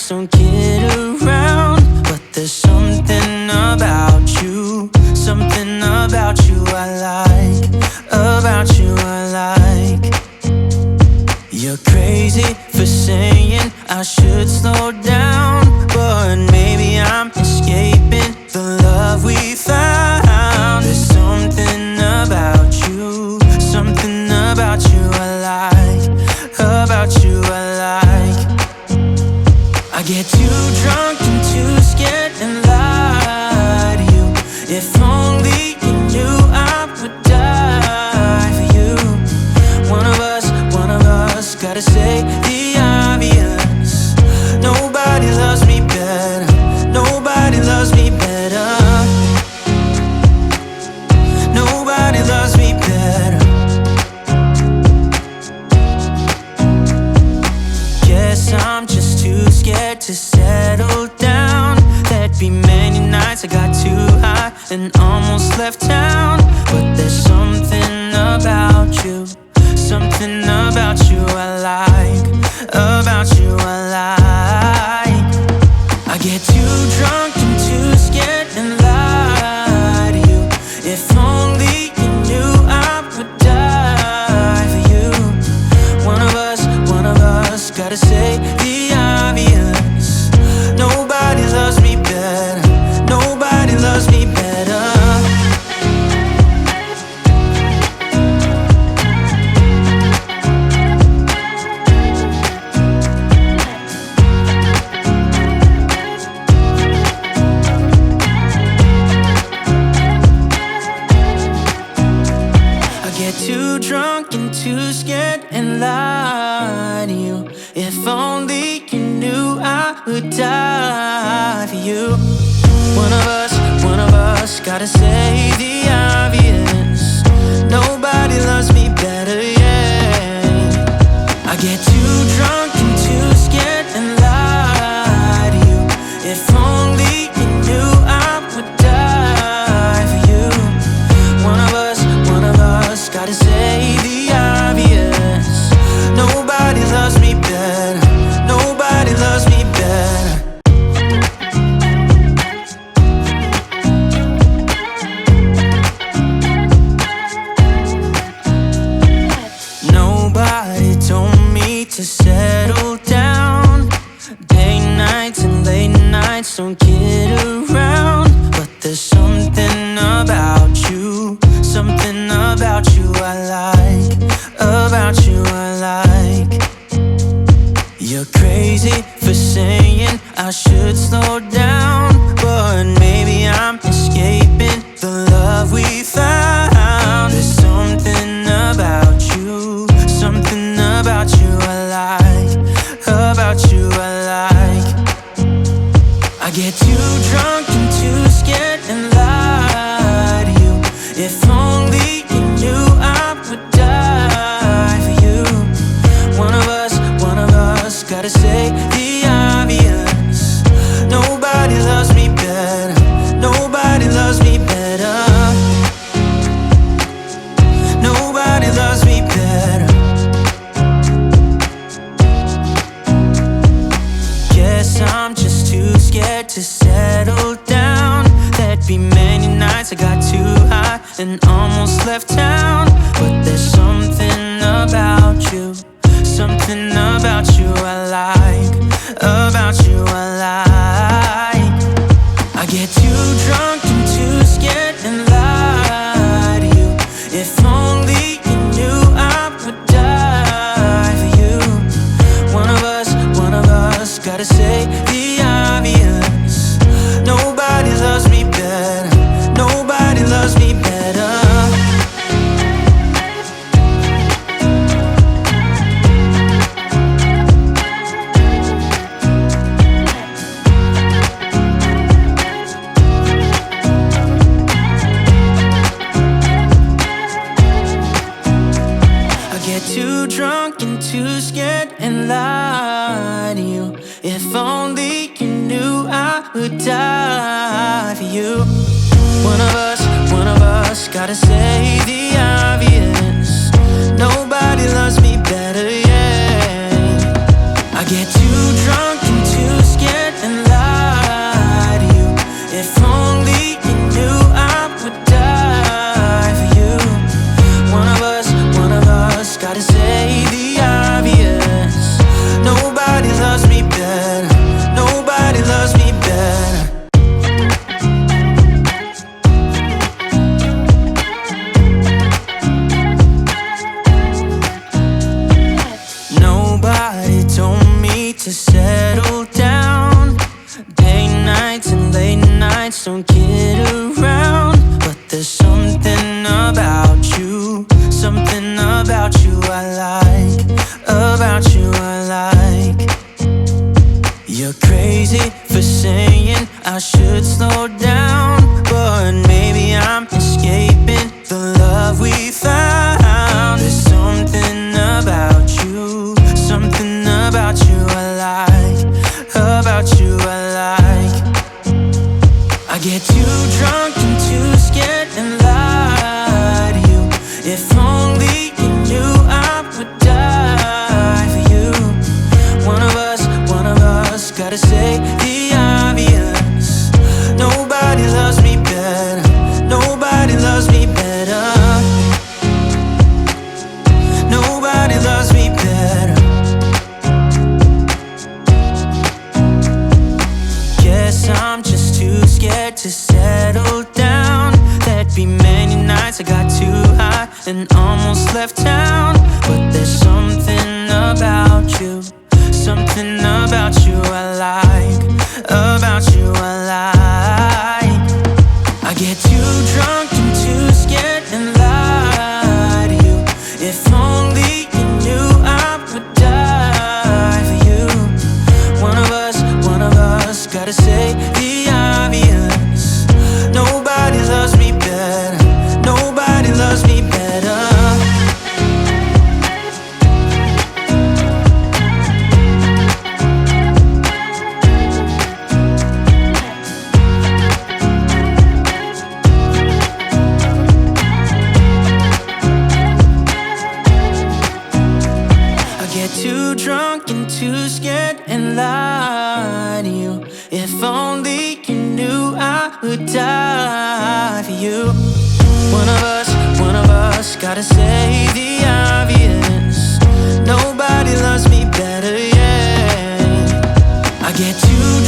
nights don't kid around, but there's something about you, something about you I like, about you I like. You're crazy for saying I should slow down, but maybe I'm escaping the love we found. There's something about you, something about you I like, about you I like. I get too drunk and too scared and lie to you. If only you knew I would die for you. One of us gotta say the obvious. Nobody loves me better, nobody loves me better, nobody loves me better. Guess I'm just too scared to settle down. There'd be many nights I got too high and almost left town, but there's something about you, something about you I like, about you I like. I get too drunk and too scared and lie to you. If only you knew I would die for you. One of us gotta say the obvious. Nobody loves me better, nobody loves me better. Too drunk and too scared and lie to you. If only you knew I would die for you. One of us gotta say the obvious. Nobody loves me better, yeah. I get too drunk and too scared and lie to you. If only you knew I would die for you. One of us gotta say the obvious. Nobody loves me better, nobody loves me better. Nobody told me to settle down. Day nights and late nights don't kid around, but there's something about you, something about you I like, about you I like. You're crazy for saying I should slow down, but maybe I'm escaping the love we found. There's something about you, something about you I like, about you I like. I get too drunk and too scared and lie to you. If only you knew I would die for you. One of us gotta say the obvious. Nobody loves me better, nobody loves me better, nobody loves me better. Guess I'm just too scared to settle down. There'd be many nights I got too high and almost left town, but there's something about you, something about you I like, about you I like. I get too drunk and too scared and lie to you. If only you knew I would die for you. One of us gotta say the obvious. Nobody loves me better, nobody loves me better. Too drunk and too scared and lie to you. If only you knew I would die for you. One of us gotta say the obvious. Nobody loves me better, yeah. I get too drunk and too scared settle down. Day nights and late nights don't get around. But there's something about you, something about you I like, about you I like. You're crazy for saying I should slow down, but maybe I'm escaping the love we found. There's something about you, something about you I like, about you I like. I get too drunk and too scared and lie to you. If only you knew I would die for you. One of us, gotta say the obvious. Nobody loves me better, nobody loves me better. Nobody loves me better. Guess I'm just too scared to settle down. There'd be many nights I got too high and almost left town. But there's something about you, something about you I like, about you I like. I get too drunk and too scared and lie to you. If only you knew I would die for you. One of us, gotta say the obvious. Nobody loves me better, nobody loves me better. Get too drunk and too scared and lie to you. If only you knew I would die for you. One of us, gotta say the obvious. Nobody loves me better, yeah. I get too